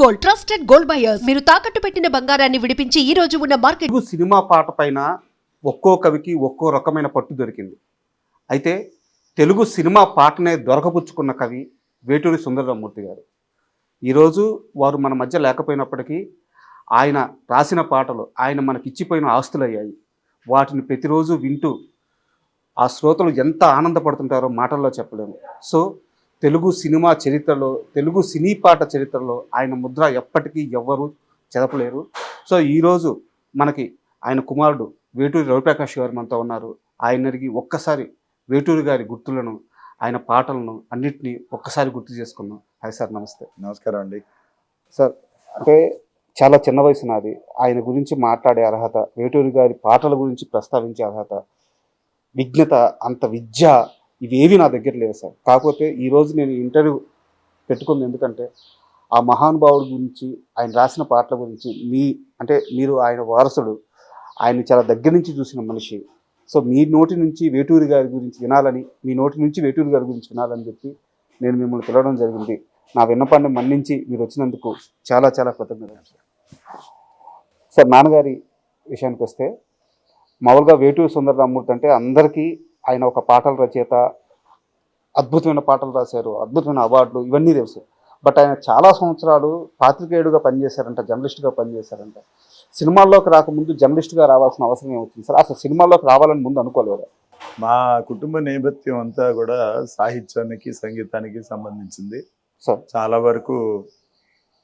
Gold, trusted gold buyers. మీరు తాకట్టు పెట్టిన బంగారాన్ని విడిపించి ఈ రోజు ఉన్న మార్కెట్. తెలుగు సినిమా పాట పైన ఒక్కో కవికి ఒక్కో రకమైన పట్టు దొరికింది. అయితే తెలుగు సినిమా పాటనే దొరకపుచ్చుకున్న కవి వేటూరి సుందరరామూర్తి గారు. ఈరోజు వారు మన మధ్య లేకపోయినప్పటికీ ఆయన రాసిన పాటలు ఆయన మనకిచ్చిపోయిన ఆస్తులయ్యాయి. వాటిని ప్రతిరోజు వింటూ ఆ శ్రోతలు ఎంత ఆనందపడుతుంటారో మాటల్లో చెప్పలేము. సో తెలుగు సినిమా చరిత్రలో, తెలుగు సినీ పాట చరిత్రలో ఆయన ముద్ర ఎప్పటికీ ఎవ్వరూ చెదపలేరు. సో ఈరోజు మనకి ఆయన కుమారుడు వేటూరి రవిప్రకాష్ గారు మనతో ఉన్నారు. ఆయన అడిగి ఒక్కసారి వేటూరి గారి గుర్తులను, ఆయన పాటలను అన్నిటినీ ఒక్కసారి గుర్తు చేసుకుందాం. హాయ్ సార్, నమస్తే. నమస్కారం అండి. సార్, అంటే చాలా చిన్న వయసు నాది. ఆయన గురించి మాట్లాడే అర్హత, వేటూరి గారి పాటల గురించి ప్రస్తావించే అర్హత, విజ్ఞత, అంత విద్య ఇవేవి నా దగ్గర లేవు సార్. కాకపోతే ఈరోజు నేను ఇంటర్వ్యూ పెట్టుకుంది ఎందుకంటే ఆ మహానుభావుడి గురించి, ఆయన రాసిన పాటల గురించి మీరు ఆయన వారసుడు, ఆయన చాలా దగ్గర నుంచి చూసిన మనిషి. సో మీ నోటి నుంచి వేటూరి గారి గురించి వినాలని, మీ నోటి నుంచి వేటూరి గారి గురించి వినాలని చెప్పి నేను మిమ్మల్ని పిలవడం జరిగింది. నా విన్నపాన్ని మన్నించి మీరు వచ్చినందుకు చాలా చాలా కృతజ్ఞతలు సార్. సార్, నాన్నగారి విషయానికి వస్తే, మామూలుగా వేటూరి సుందరరామూర్తి అంటే అందరికీ ఆయన ఒక పాటల రచయిత, అద్భుతమైన పాటలు రాశారు, అద్భుతమైన అవార్డులు ఇవన్నీ తెలుసు. బట్ ఆయన చాలా సంవత్సరాలు పాత్రికేయుడుగా పనిచేశారంట, జర్నలిస్ట్గా పనిచేశారంట. సినిమాల్లోకి రాకముందు జర్నలిస్ట్గా రావాల్సిన అవసరం ఏమవుతుంది సార్? అసలు సినిమాల్లోకి రావాలని ముందు అనుకోలేదు. మా కుటుంబ నేపథ్యం అంతా కూడా సాహిత్యానికి, సంగీతానికి సంబంధించింది. సార్, చాలా వరకు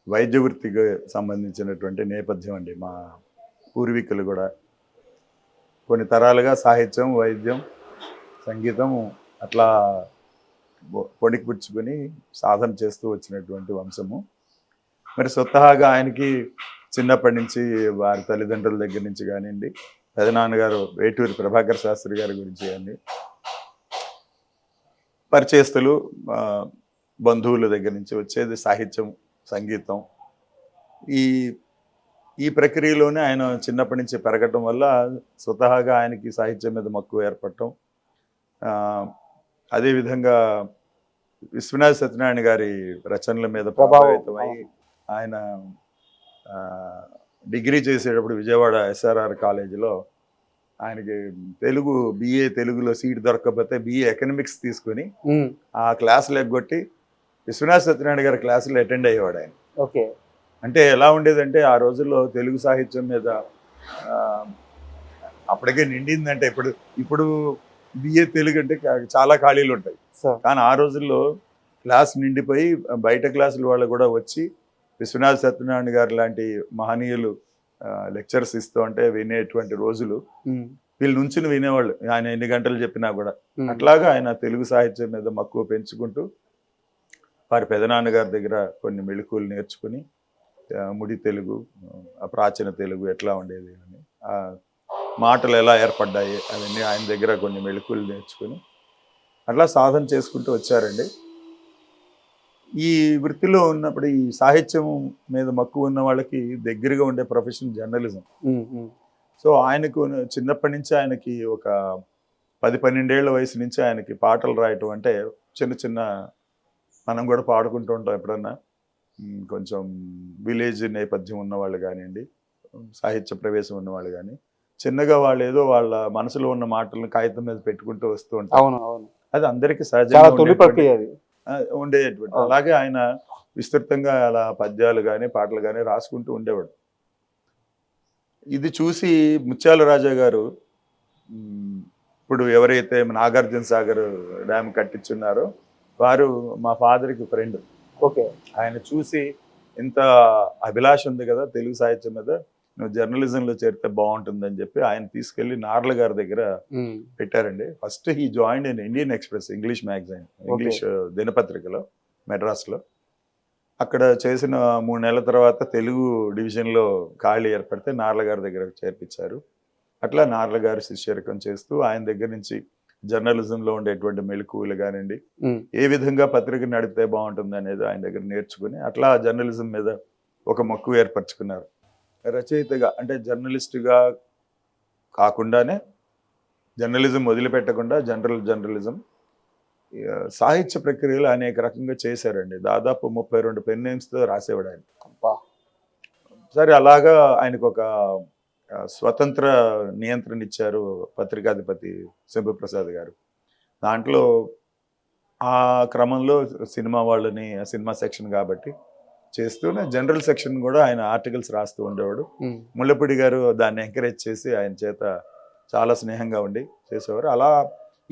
వైద్య వృత్తికి సంబంధించినటువంటి నేపథ్యం అండి. మా పూర్వీకులు కూడా కొన్ని తరాలుగా సాహిత్యం, వైద్యం, సంగీతం అట్లా పొడిపుచ్చుకొని సాధన చేస్తూ వచ్చినటువంటి వంశము. మరి స్వతహాగా ఆయనకి చిన్నప్పటి నుంచి వారి తల్లిదండ్రుల దగ్గర నుంచి కానివ్వండి, పెదనాన్నగారు వేటూరి ప్రభాకర్ శాస్త్రి గారి గురించి కానీ, పరిచయస్తులు, బంధువుల దగ్గర నుంచి వచ్చేది సాహిత్యం, సంగీతం. ఈ ప్రక్రియలోనే ఆయన చిన్నప్పటి నుంచి పెరగటం వల్ల స్వతహాగా ఆయనకి సాహిత్యం మీద మక్కువ ఏర్పడటం. అదేవిధంగా విశ్వనాథ సత్యనారాయణ గారి రచనల మీద ప్రభావితమై ఆయన డిగ్రీ చేసేటప్పుడు విజయవాడ SRR కాలేజీలో ఆయనకి BA తెలుగులో సీట్ దొరకకపోతే BA ఎకనామిక్స్ తీసుకుని ఆ క్లాసులు ఎగ్గొట్టి విశ్వనాథ సత్యనారాయణ గారి క్లాసులు అటెండ్ అయ్యేవాడు ఆయన. ఓకే. అంటే ఎలా ఉండేదంటే ఆ రోజుల్లో తెలుగు సాహిత్యం మీద అప్పటికే నిండిందంటే, ఇప్పుడు BA తెలుగు అంటే చాలా ఖాళీలు ఉంటాయి. కానీ ఆ రోజుల్లో క్లాస్ నిండిపోయి బయట క్లాసుల వాళ్ళు కూడా వచ్చి విశ్వనాథ సత్యనారాయణ గారు లాంటి మహనీయులు లెక్చర్స్ ఇస్తూ అంటే వినేటువంటి రోజులు. వీళ్ళు నుంచి వినేవాళ్ళు ఆయన ఎన్ని గంటలు చెప్పినా కూడా. అట్లాగా ఆయన తెలుగు సాహిత్యం మీద మక్కువ పెంచుకుంటూ వారి పెదనాన్నగారి దగ్గర కొన్ని మెళకువలు నేర్చుకుని, ముడి తెలుగు, ప్రాచీన తెలుగు ఎట్లా ఉండేది అని, మాటలు ఎలా ఏర్పడ్డాయి అవన్నీ ఆయన దగ్గర కొన్ని మెళకువలు నేర్చుకుని అట్లా సాధన చేసుకుంటూ వచ్చారండి. ఈ వృత్తిలో ఉన్నప్పుడు ఈ సాహిత్యం మీద మక్కువ ఉన్న వాళ్ళకి దగ్గరగా ఉండే ప్రొఫెషన్ జర్నలిజం. సో ఆయనకు చిన్నప్పటి నుంచి ఆయనకి ఒక 10-12 ఏళ్ల వయసు నుంచి ఆయనకి పాటలు రాయటం అంటే చిన్న చిన్న మనం కూడా పాడుకుంటూ ఉంటాం ఎప్పుడన్నా. కొంచెం విలేజ్ నేపథ్యం ఉన్నవాళ్ళు కానివ్వండి, సాహిత్య ప్రవేశం ఉన్నవాళ్ళు కానీ, చిన్నగా వాళ్ళు ఏదో వాళ్ళ మనసులో ఉన్న మాటలను కాగితం మీద పెట్టుకుంటూ వస్తూ ఉంటారు. అది అందరికీ సహజంగా ఉండేటువంటి. అలాగే ఆయన విస్తృతంగా అలా పద్యాలు కానీ పాటలు కానీ రాసుకుంటూ ఉండేవాడు. ఇది చూసి ముత్యాల రాజా గారు, ఇప్పుడు ఎవరైతే నాగార్జున సాగర్ డ్యామ్ కట్టించున్నారో వారు మా ఫాదర్కి ఫ్రెండ్. ఓకే. ఆయన చూసి ఇంత అభిలాష ఉంది కదా తెలుగు సాహిత్యం మీద, నువ్వు జర్నలిజంలో చేరితే బాగుంటుందని చెప్పి ఆయన తీసుకెళ్లి నార్ల గారి దగ్గర పెట్టారండి. First he joined in Indian Express English magazine, English దినపత్రికలో మెడ్రాస్లో. అక్కడ చేసిన 3 నెలల తర్వాత తెలుగు డివిజన్లో ఖాళీ ఏర్పడితే నార్ల గారి దగ్గర చేర్పించారు. అట్లా నార్ల గారి శిష్యరికం చేస్తూ ఆయన దగ్గర నుంచి జర్నలిజంలో ఉండేటువంటి మెళకువలు కానివ్వండి, ఏ విధంగా పత్రిక నడిపితే బాగుంటుంది అనేది ఆయన దగ్గర నేర్చుకుని అట్లా జర్నలిజం మీద ఒక మక్కువ ఏర్పరచుకున్నారు. రచయితగా అంటే జర్నలిస్టుగా కాకుండానే, జర్నలిజం వదిలిపెట్టకుండా జనరలిజం సాహిత్య ప్రక్రియలో అనేక రకంగా చేశారండి. దాదాపు 32 పెన్ నేమ్స్తో రాసేవాడు ఆయన. అబ్బా. సరే అలాగా ఆయనకు ఒక స్వతంత్ర నియంత్రణ ఇచ్చారు పత్రికాధిపతి శంభుప్రసాద్ గారు. దాంట్లో ఆ క్రమంలో సినిమా వాళ్ళని సినిమా సెక్షన్ కాబట్టి చేస్తూనే జనరల్ సెక్షన్ కూడా ఆయన ఆర్టికల్స్ రాస్తూ ఉండేవాడు. ముళ్ళపూడి గారు దాన్ని ఎంకరేజ్ చేసి ఆయన చేత చాలా స్నేహంగా ఉండి చేసేవారు. అలా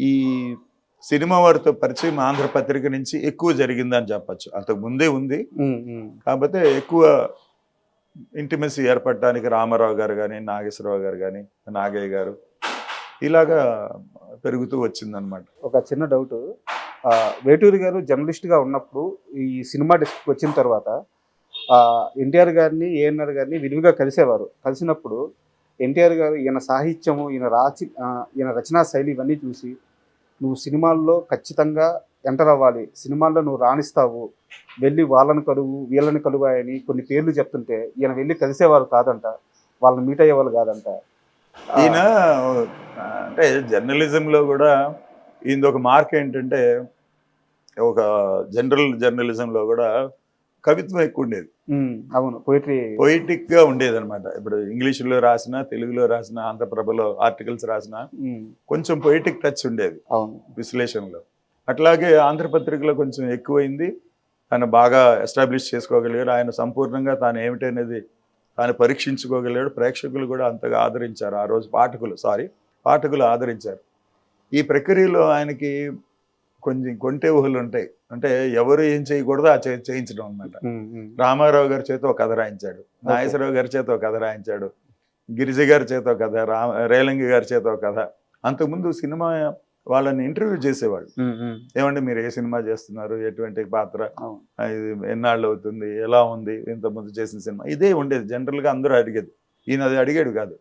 ఈ సినిమా వారితో పరిచయం ఆంధ్రపత్రిక నుంచి ఎక్కువ జరిగిందని చెప్పచ్చు. అంతకు ముందే ఉంది, కాకపోతే ఎక్కువ ఇంటిమెసీ ఏర్పడటానికి రామారావు గారు కానీ, నాగేశ్వరరావు గారు కానీ, నాగయ్య గారు ఇలాగా పెరుగుతూ వచ్చిందనమాట. ఒక చిన్న డౌట్, వేటూరి గారు జర్నలిస్ట్గా ఉన్నప్పుడు ఈ సినిమా డిస్ట్రిక్ట్ వచ్చిన తర్వాత ఎన్టీఆర్ గారిని, ఏఎన్ఆర్ గారిని విరివిగా కలిసినప్పుడు ఎన్టీఆర్ గారు ఈయన సాహిత్యము, ఈయన రచనా శైలి ఇవన్నీ చూసి నువ్వు సినిమాల్లో ఖచ్చితంగా ఎంటర్ అవ్వాలి, సినిమాల్లో నువ్వు రాణిస్తావు, వెళ్ళి వాళ్ళని కలువు వీళ్ళని కలువాయని కొన్ని పేర్లు చెప్తుంటే ఈయన వెళ్ళి కలిసేవారు కాదంట, వాళ్ళని మీట్ అయ్యేవాళ్ళు కాదంట. ఈయన అంటే జర్నలిజంలో కూడా ఈయన ఒక మార్క్ ఏంటంటే, ఒక జనరల్ జర్నలిజంలో కూడా కవిత్వం ఎక్కువ ఉండేది. అవును, పొయిటిక్ గా ఉండేది అనమాట. ఇప్పుడు ఇంగ్లీషులో రాసిన, తెలుగులో రాసిన, ఆంధ్రప్రభలో ఆర్టికల్స్ రాసిన కొంచెం పొయిటిక్ టచ్ ఉండేది విశ్లేషణలో. అట్లాగే ఆంధ్రపత్రికలో కొంచెం ఎక్కువైంది. ఆయన బాగా ఎస్టాబ్లిష్ చేసుకోగలిగాడు. ఆయన సంపూర్ణంగా తాను ఏమిటనేది తాను పరీక్షించుకోగలిగాడు. ప్రేక్షకులు కూడా అంతగా ఆదరించారు. ఆ రోజు పాఠకులు ఆదరించారు. ఈ ప్రక్రియలో ఆయనకి కొంచెం కొంటే ఊహలు ఉంటాయి. అంటే ఎవరు ఏం చేయకూడదో ఆ చేయించడం అనమాట. రామారావు గారి చేత ఒక కథ రాయించాడు, నాగేశ్వరరావు గారి చేత ఒక కథ రాయించాడు, గిరిజ గారి చేత ఒక కథ, రేలంగి గారి చేత ఒక కథ. అంతకుముందు సినిమా వాళ్ళని ఇంటర్వ్యూ చేసేవాళ్ళు. ఏమంటే మీరు ఏ సినిమా చేస్తున్నారు, ఎటువంటి పాత్ర, ఇది ఎన్నాళ్ళు అవుతుంది, ఎలా ఉంది, ఇంతకుముందు చేసిన సినిమా, ఇదే ఉండేది. జనరల్గా అందరూ అడిగేది. ఈయన అది అడిగాడు కాదు.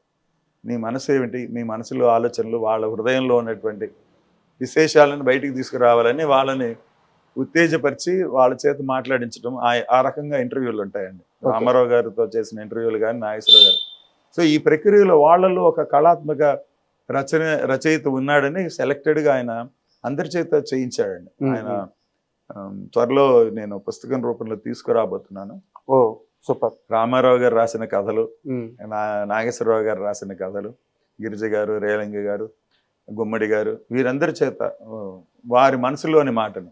నీ మనసు ఏమిటి, మీ మనసులో ఆలోచనలు, వాళ్ళ హృదయంలో ఉన్నటువంటి విశేషాలను బయటికి తీసుకురావాలని వాళ్ళని ఉత్తేజపరిచి వాళ్ళ చేత మాట్లాడించడం, ఆ రకంగా ఇంటర్వ్యూలు ఉంటాయండి. రామారావు గారితో చేసిన ఇంటర్వ్యూలు కానీ, నాగేశ్వరరావు గారు. సో ఈ ప్రక్రియలో వాళ్ళలో ఒక కళాత్మక రచయిత ఉన్నాడని సెలెక్టెడ్గా ఆయన అందరి చేత చేయించాడండి. ఆయన త్వరలో నేను పుస్తకం రూపంలో తీసుకురాబోతున్నాను. ఓ సూపర్. రామారావు గారు రాసిన కథలు, నాగేశ్వరరావు గారు రాసిన కథలు, గిరిజ గారు, రేలంగి గారు, గుమ్మడి గారు, వీరందరి చేత వారి మనసులోని మాటను,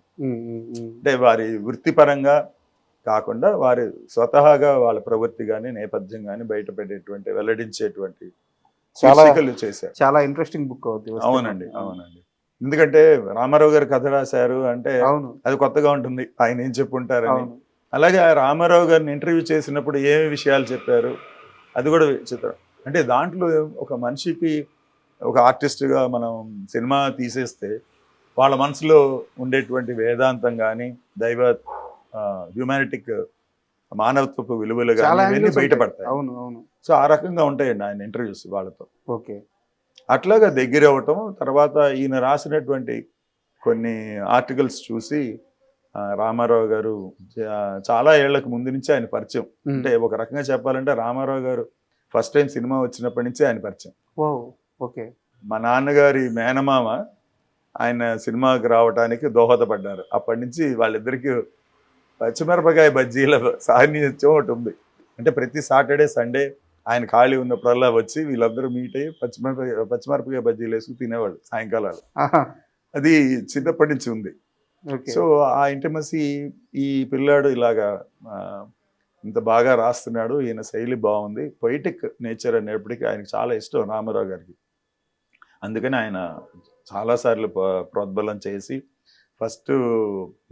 అంటే వారి వృత్తిపరంగా కాకుండా వారి స్వతహాగా వాళ్ళ ప్రవృత్తి కానీ, నేపథ్యం కానీ బయటపెట్టేటువంటి, వెల్లడించేటువంటి చేశారు. చాలా ఇంట్రెస్టింగ్ బుక్ అవుతుంది. అవునండి. ఎందుకంటే రామారావు గారు కథ రాశారు అంటే అది కొత్తగా ఉంటుంది, ఆయన ఏం చెప్పుంటారని. అలాగే రామారావు గారిని ఇంటర్వ్యూ చేసినప్పుడు ఏమి విషయాలు చెప్పారు అది కూడా చిత్రం. అంటే దాంట్లో ఒక మనిషికి, ఒక ఆర్టిస్ట్గా మనం సినిమా తీసేస్తే వాళ్ళ మనసులో ఉండేటువంటి వేదాంతం కానీ, దైవ హ్యూమానిటిక్ మానవత్వపు విలువలు కానీ బయటపడతాయి. సో ఆ రకంగా ఉంటాయండి ఆయన ఇంటర్వ్యూస్ వాళ్ళతో. ఓకే. అట్లాగా దగ్గర అవ్వటం. తర్వాత ఈయన రాసినటువంటి కొన్ని ఆర్టికల్స్ చూసి రామారావు గారు చాలా ఏళ్లకు ముందు నుంచి ఆయన పరిచయం. అంటే ఒక రకంగా చెప్పాలంటే రామారావు గారు ఫస్ట్ టైం సినిమా వచ్చినప్పటి నుంచి ఆయన పరిచయం. ఓకే. మా నాన్నగారి మేనమామ ఆయన సినిమాకి రావడానికి దోహదపడ్డారు. అప్పటి నుంచి వాళ్ళిద్దరికి పచ్చిమిరపకాయ బజ్జీల సాన్నిధ్యం ఒకటి ఉంది. అంటే ప్రతి సాటర్డే సండే ఆయన ఖాళీ ఉన్నప్పుడల్లా వచ్చి వీళ్ళందరూ మీట్ అయ్యి పచ్చిమిరపకాయ బజ్జీలు వేసుకుని తినేవాళ్ళు సాయంకాలాలు. అది చిన్నప్పటి నుంచి ఉంది. సో ఆ ఇంటిమసీ, ఈ పిల్లాడు ఇలాగా ఇంత బాగా రాస్తున్నాడు, ఈయన శైలి బాగుంది, పొయిటిక్ నేచర్ అనేప్పటికీ ఆయనకు చాలా ఇష్టం రామారావు గారికి. అందుకని ఆయన చాలాసార్లు ప్రోద్బలం చేసి ఫస్ట్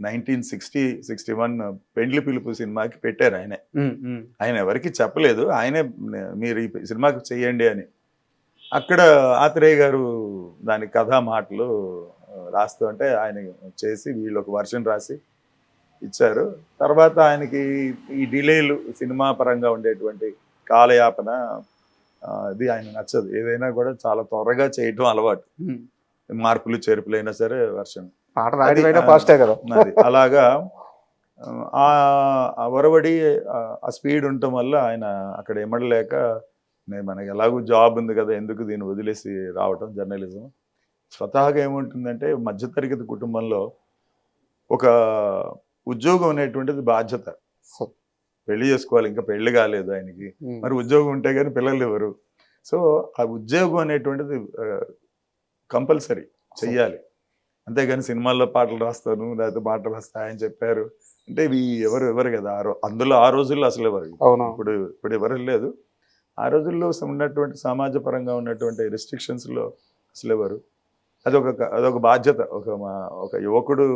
1960-61 పెండ్లి పిలుపు సినిమాకి పెట్టారు ఆయనే. ఆయన ఎవరికి చెప్పలేదు, ఆయనే మీరు ఈ సినిమాకి చెయ్యండి అని. అక్కడ ఆత్రేయ గారు దాని కథా మాటలు రాస్తూ అంటే ఆయన చేసి వీళ్ళు ఒక వర్షన్ రాసి ఇచ్చారు. తర్వాత ఆయనకి ఈ డిలేలు, సినిమా పరంగా ఉండేటువంటి కాలయాపన ఇది ఆయన నచ్చదు. ఏదైనా కూడా చాలా త్వరగా చేయటం అలవాటు, మార్పులు చేర్పులైనా సరే వర్షన్ అలాగా. ఆ వరవడి, ఆ స్పీడ్ ఉండటం వల్ల ఆయన అక్కడ ఎమ్మడలేక మనకి ఎలాగూ జాబ్ ఉంది కదా, ఎందుకు దీన్ని వదిలేసి రావటం జర్నలిజం. స్వతహాగా ఏముంటుందంటే మధ్యతరగతి కుటుంబంలో ఒక ఉద్యోగం అనేటువంటిది బాధ్యత. సార్. పెళ్లి చేసుకోవాలి, ఇంకా పెళ్లి కాలేదు ఆయనకి, మరి ఉద్యోగం ఉంటే కానీ పిల్లలు ఎవరు. సో ఆ ఉద్యోగం అనేటువంటిది కంపల్సరీ చెయ్యాలి. అంతేగాని సినిమాల్లో పాటలు రాస్తాను లేకపోతే పాటలు రాస్తా అని చెప్పారు అంటే ఇవి ఎవరు కదా. అందులో ఆ రోజుల్లో అసలు ఎవరు, ఇప్పుడు ఎవరు లేదు. ఆ రోజుల్లో ఉన్నటువంటి సమాజ పరంగా ఉన్నటువంటి రెస్ట్రిక్షన్స్లో అసలు ఎవరు. అదొక బాధ్యత. ఒక యువకుడు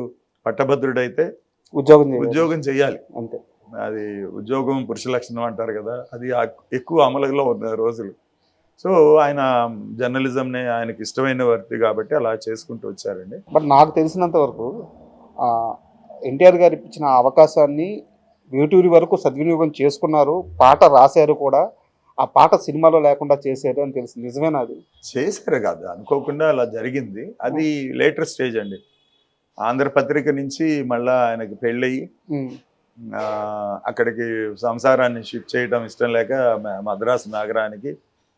పట్టభద్రుడైతే ఉద్యోగం చేయాలి అంతే. అది ఉద్యోగం పురుష లక్షణం అంటారు కదా, అది ఎక్కువ అమలులో ఉన్న రోజులు. సో ఆయన జర్నలిజంని ఆయనకి ఇష్టమైన వర్తి కాబట్టి అలా చేసుకుంటూ వచ్చారండి. బట్ నాకు తెలిసినంత వరకు ఎన్టీఆర్ గారు ఇచ్చిన అవకాశాన్ని వేటూరి వరకు సద్వినియోగం చేసుకున్నారు, పాట రాశారు కూడా. ఆ పాట సినిమాలో లేకుండా చేశారు అని తెలిసింది. నిజమేనా? అది చేశారు కాదు, అనుకోకుండా అలా జరిగింది. అది లేటర్ స్టేజ్ అండి. ఆంధ్రపత్రిక నుంచి మళ్ళా ఆయనకి పెళ్ళయి అక్కడికి సంసారాన్ని షిఫ్ట్ చేయడం ఇష్టం లేక మద్రాసు నగరానికి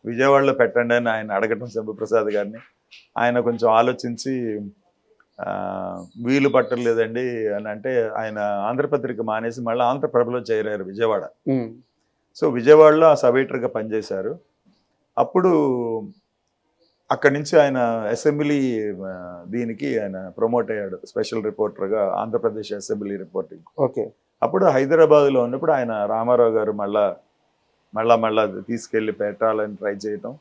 విజయవాడలో పెట్టండి అని ఆయన అడగటం శంభుప్రసాద్ గారిని. ఆయన కొంచెం ఆలోచించి వీలు పట్టలేదండి అని అంటే ఆయన ఆంధ్రపత్రిక మానేసి మళ్ళీ ఆంధ్రప్రభలో చేరారు విజయవాడ. సో విజయవాడలో ఆ సబ్ ఎడిటర్గా పనిచేశారు. అప్పుడు అక్కడి నుంచి ఆయన అసెంబ్లీ దీనికి ఆయన ప్రమోట్ అయ్యాడు, special రిపోర్టర్గా Andhra Pradesh assembly reporting. Okay. అప్పుడు హైదరాబాద్లో ఉన్నప్పుడు ఆయన రామారావు గారు మళ్ళా తీసుకెళ్ళి పెట్టాలని ట్రై చేయటం.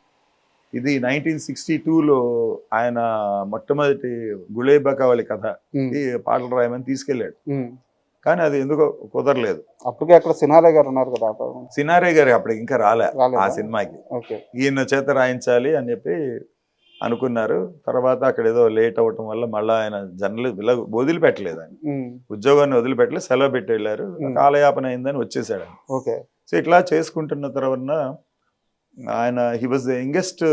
ఇది 1962లో ఆయన మొట్టమొదటి గుళేబకావళి కథ ఈ పాటలు రాయమని తీసుకెళ్ళాడు. కానీ అది ఎందుకో కుదరలేదు. అప్పటికే అక్కడ సినారే గారు ఉన్నారు కదా. సినారే గారు అప్పటికి ఇంకా రాలే ఆ సినిమాకి. ఈయన చేత రాయించాలి అని చెప్పి అనుకున్నారు. తర్వాత అక్కడ ఏదో లేట్ అవ్వటం వల్ల మళ్ళీ ఆయన జర్నలిస్ట్ వదిలిపెట్టలేదు. ఆయన ఉద్యోగాన్ని వదిలిపెట్టలేదు, సెలవు పెట్టి వెళ్ళారు. కాలయాపన అయిందని వచ్చేసాడు. ఓకే. సో ఇట్లా చేసుకుంటున్న తర్వాత ఆయన హీ వాజ్ ద యంగెస్ట్,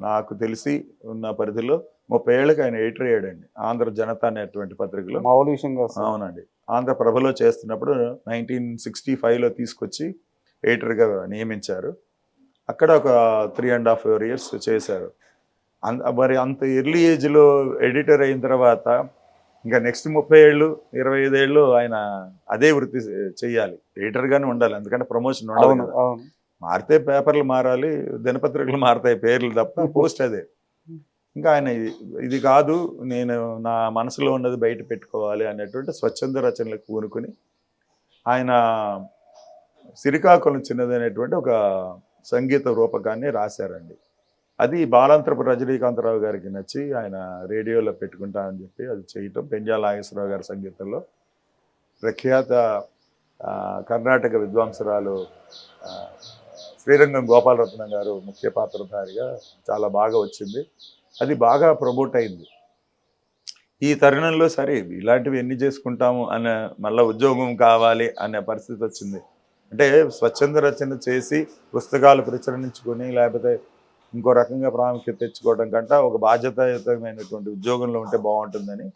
నాకు తెలిసి ఉన్న పరిధిలో 30 ఏళ్ళకి ఆయన ఎడిటర్ అయ్యాడండి ఆంధ్ర జనత అనేటువంటి పత్రికలో. అవునండి. ఆంధ్రప్రభలో చేస్తున్నప్పుడు 1965లో తీసుకొచ్చి ఎడిటర్గా నియమించారు. అక్కడ ఒక 3.5 years చేశారు. మరి అంత ఎర్లీ ఏజ్లో ఎడిటర్ అయిన తర్వాత ఇంకా నెక్స్ట్ 30 ఏళ్ళు 25 ఏళ్ళు ఆయన అదే వృత్తి చెయ్యాలి, ఎడిటర్గానే ఉండాలి. ఎందుకంటే ప్రమోషన్ ఉండదు కదా. మారితే పేపర్లు మారాలి, దినపత్రికలు మారుతాయి పేర్లు తప్ప పోస్ట్ అదే. ఇంకా ఆయన ఇది కాదు, నేను నా మనసులో ఉన్నది బయట పెట్టుకోవాలి అనేటువంటి స్వచ్ఛంద రచనలకు పూనుకుని ఆయన శ్రీకాకుళం చిన్నదనేటువంటి ఒక సంగీత రూపకాన్ని రాశారండి. అది బాలాంతరపు రజనీకాంతరావు గారికి నచ్చి ఆయన రేడియోలో పెట్టుకుంటా అని చెప్పి అది చేయటం. పెంజాల నాగేశ్వరరావు గారి సంగీతంలో ప్రఖ్యాత కర్ణాటక విద్వాంసరాలు శ్రీరంగం గోపాలరత్నం గారు ముఖ్య పాత్రధారిగా చాలా బాగా వచ్చింది. అది బాగా ప్రమోట్ అయింది. ఈ తరుణంలో సరే ఇలాంటివి ఎన్ని చేసుకుంటాము అనే మళ్ళీ ఉద్యోగం కావాలి అనే పరిస్థితి వచ్చింది. అంటే స్వచ్ఛంద రచన చేసి పుస్తకాలు ప్రచురించుకొని లేకపోతే ఇంకో రకంగా ప్రాముఖ్యత తెచ్చుకోవడం కంటే ఒక బాధ్యతాయుతమైనటువంటి ఉద్యోగంలో ఉంటే బాగుంటుందని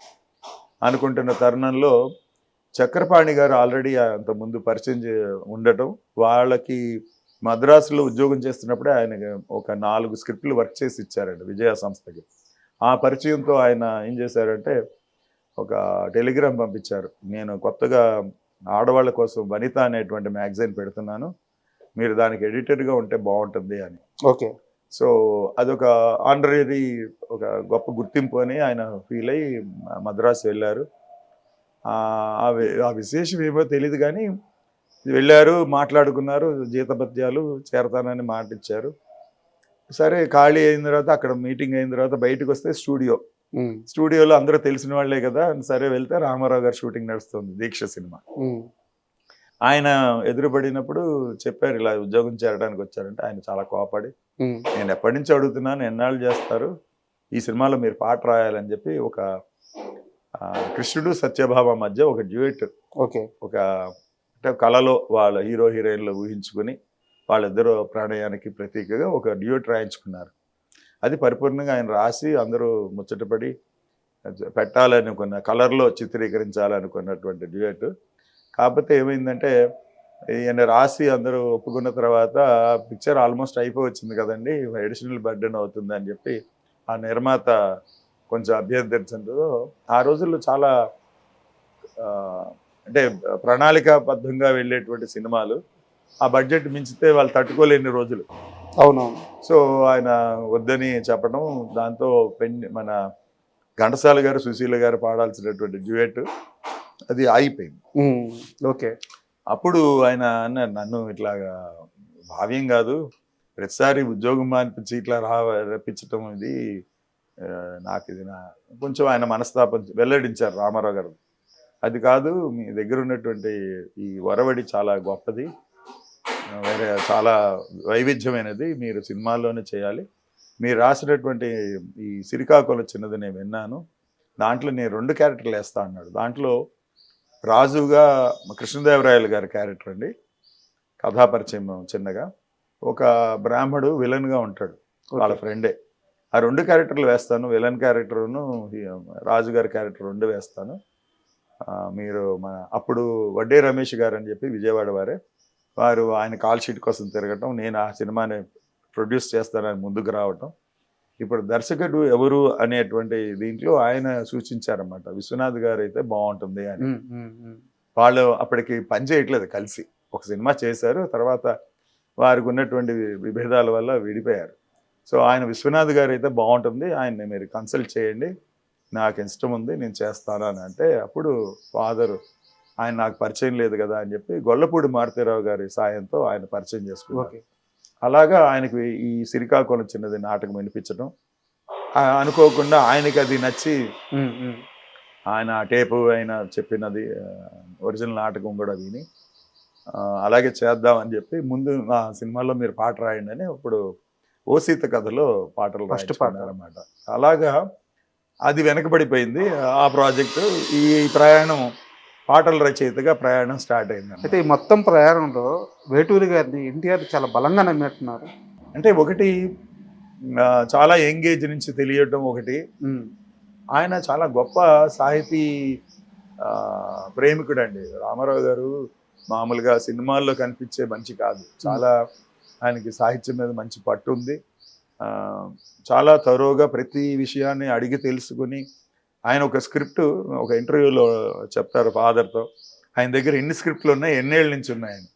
అనుకుంటున్న తరుణంలో చక్రపాణి గారు ఆల్రెడీ అంతకుముందు పరిచయం ఉండటం, వాళ్ళకి మద్రాసులో ఉద్యోగం చేస్తున్నప్పుడే ఆయన ఒక 4 స్క్రిప్ట్లు వర్క్ చేసి ఇచ్చారండి విజయ సంస్థకి. ఆ పరిచయంతో ఆయన ఏం చేశారంటే ఒక టెలిగ్రామ్ పంపించారు, నేను కొత్తగా ఆడవాళ్ళ కోసం వనిత అనేటువంటి మ్యాగజైన్ పెడుతున్నాను, మీరు దానికి ఎడిటర్గా ఉంటే బాగుంటుంది అని. ఓకే. సో అదొక ఆనరీ, ఒక గొప్ప గుర్తింపు అని ఆయన ఫీల్ అయ్యి మద్రాసు వెళ్ళారు. ఆ విశేషం ఏమో తెలియదు కానీ వెళ్ళారు, మాట్లాడుకున్నారు, జీతభత్యాలు చేరతానని మాట ఇచ్చారు. సరే ఖాళీ అయిన తర్వాత అక్కడ మీటింగ్ అయిన తర్వాత బయటకు వస్తే స్టూడియోలో అందరూ తెలిసిన వాళ్ళే కదా, సరే వెళ్తే రామారావు గారు షూటింగ్ నడుస్తుంది దీక్ష సినిమా. ఆయన ఎదురుపడినప్పుడు చెప్పారు ఇలా ఉద్యోగం చేరడానికి వచ్చారంటే ఆయన చాలా కోపడి, నేను ఎప్పటి నుంచి అడుగుతున్నాను, ఎన్నాళ్ళు చేస్తారు, ఈ సినిమాలో మీరు పాట రాయాలని చెప్పి ఒక కృష్ణుడు సత్యభామ మధ్య ఒక డ్యూయట్, ఒక అంటే కళలో వాళ్ళ హీరో హీరోయిన్లు ఊహించుకుని వాళ్ళిద్దరూ ప్రణయానికి ప్రతీకగా ఒక డ్యూయట్ రాయించుకున్నారు. అది పరిపూర్ణంగా ఆయన రాసి అందరూ ముచ్చటపడి పెట్టాలనుకున్న కలర్లో చిత్రీకరించాలనుకున్నటువంటి డ్యూయట్. కాకపోతే ఏమైందంటే ఈయన రాసి అందరూ ఒప్పుకున్న తర్వాత పిక్చర్ ఆల్మోస్ట్ అయిపోవచ్చింది కదండి, అడిషనల్ బర్డెన్ అవుతుంది అని చెప్పి ఆ నిర్మాత కొంచెం అభ్యర్థించడంతో ఆ రోజుల్లో చాలా ఆ, అంటే ప్రణాళికాబద్ధంగా వెళ్ళేటువంటి సినిమాలు ఆ బడ్జెట్ మించితే వాళ్ళు తట్టుకోలేని రోజులు. అవునవును. సో ఆయన వద్దని చెప్పడం, దాంతో మన ఘంటసాల గారు సుశీల గారు పాడాల్సినటువంటి డ్యూయట్ అది ఆగిపోయింది. ఓకే. అప్పుడు ఆయన అన్నారు, నన్ను ఇట్లాగా భావ్యం కాదు, ప్రతిసారి ఉద్యోగం మానిపించి ఇట్లా రప్పించటం ఇది నాకు ఇది కొంచెం ఆయన మనస్తాపం వెల్లడించారు రామారావు గారు. అది కాదు, మీ దగ్గర ఉన్నటువంటి ఈ ఒరవడి చాలా గొప్పది, వేరే చాలా వైవిధ్యమైనది, మీరు సినిమాల్లోనే చేయాలి. మీరు రాసినటువంటి ఈ సిరికాకుళం చిన్నది నేను విన్నాను, దాంట్లో నేను 2 క్యారెక్టర్లు వేస్తా అన్నాడు. దాంట్లో రాజుగా కృష్ణదేవరాయలు గారి క్యారెక్టర్ అండి, కథాపరిచయం చిన్నగా. ఒక బ్రాహ్మడు విలన్గా ఉంటాడు, వాళ్ళ ఫ్రెండే. ఆ 2 క్యారెక్టర్లు వేస్తాను, విలన్ క్యారెక్టర్ను రాజుగారి క్యారెక్టర్ 2 వేస్తాను. మీరు అప్పుడు వడ్డే రమేష్ గారు అని చెప్పి విజయవాడ వారు ఆయన కాల్ షీట్ కోసం తిరగటం, నేను ఆ సినిమాని ప్రొడ్యూస్ చేస్తానని ముందుకు రావటం. ఇప్పుడు దర్శకుడు ఎవరు అనేటువంటి దీంట్లో ఆయన సూచించారన్నమాట, విశ్వనాథ్ గారు అయితే బాగుంటుంది అని. వాళ్ళు అప్పటికి పని చేయట్లేదు కలిసి, ఒక సినిమా చేశారు, తర్వాత వారికి ఉన్నటువంటి విభేదాల వల్ల విడిపోయారు. సో ఆయన విశ్వనాథ్ గారు అయితే బాగుంటుంది, ఆయన్ని మీరు కన్సల్ట్ చేయండి, నాకు ఇష్టం ఉంది, నేను చేస్తాను అని అంటే, అప్పుడు ఫాదర్ ఆయన నాకు పరిచయం లేదు కదా అని చెప్పి గొల్లపూడి మారుతీరావు గారి సాయంతో ఆయన పరిచయం చేసుకున్నారు. అలాగా ఆయనకి ఈ సిరికాకుళం చిన్నది నాటకం వినిపించడం, అనుకోకుండా ఆయనకి అది నచ్చి ఆయన టేపు ఆయన చెప్పినది ఒరిజినల్ నాటకం కూడా విని అలాగే చేద్దామని చెప్పి, ముందు నా సినిమాలో మీరు పాట రాయండి అని ఇప్పుడు ఓ సీత కథలో పాటలు రాయించుకున్నారన్నమాట. అలాగా అది వెనకబడిపోయింది ఆ ప్రాజెక్టు. ఈ ప్రయాణం పాటల రచయితగా ప్రయాణం స్టార్ట్ అయింది. అయితే ఈ మొత్తం ప్రయాణంలో వేటూరి గారిని ఎన్టీఆర్ చాలా బలంగా నమ్మినట్టున్నారు. అంటే ఒకటి చాలా యంగేజ్ నుంచి తెలియటం, ఒకటి ఆయన చాలా గొప్ప సాహితీ ప్రేమికుడు అండి రామారావు గారు. మామూలుగా సినిమాల్లో కనిపించే మనిషి కాదు, చాలా ఆయనకి సాహిత్యం మీద మంచి పట్టు ఉంది. చాలా తరోగా ప్రతి విషయాన్ని అడిగి తెలుసుకుని, ఆయన ఒక స్క్రిప్ట్ ఒక ఇంటర్వ్యూలో చెప్తారు ఫాదర్తో, ఆయన దగ్గర ఎన్ని స్క్రిప్ట్లు ఉన్నాయి, ఎన్నేళ్ళ నుంచి ఉన్నాయని.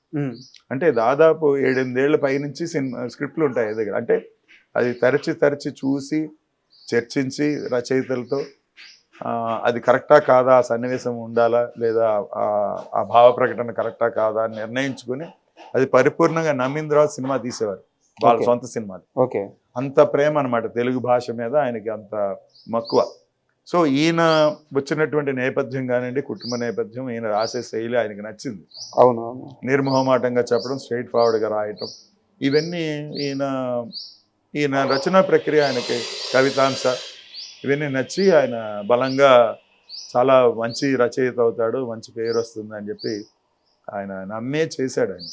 అంటే దాదాపు 7-8 ఏళ్ల పైనుంచి స్క్రిప్ట్లు ఉంటాయి ఆయన దగ్గర. అంటే అది తరచి చూసి చర్చించి రచయితలతో అది కరెక్టా కాదా, ఆ సన్నివేశం ఉండాలా లేదా, ఆ భావ ప్రకటన కరెక్టా కాదా అని నిర్ణయించుకుని అది పరిపూర్ణంగా నమ్మిన తర్వాత సినిమా తీసేవారు, వాళ్ళ సొంత సినిమాలు. ఓకే. అంత ప్రేమ అనమాట తెలుగు భాష మీద ఆయనకి, అంత మక్కువ. సో ఈయన వచ్చినటువంటి నేపథ్యం కానివ్వండి, కుటుంబ నేపథ్యం, ఈయన రాసే శైలి ఆయనకి నచ్చింది. అవును. నిర్మోహమాటంగా చెప్పడం, స్ట్రైట్ ఫార్వర్డ్గా రాయటం, ఇవన్నీ ఈయన రచనా ప్రక్రియ, ఆయనకి కవితాంశ ఇవన్నీ నచ్చి ఆయన బలంగా చాలా మంచి రచయిత అవుతాడు, మంచి పేరు వస్తుంది అని చెప్పి ఆయన నమ్మే చేశాడు ఆయన.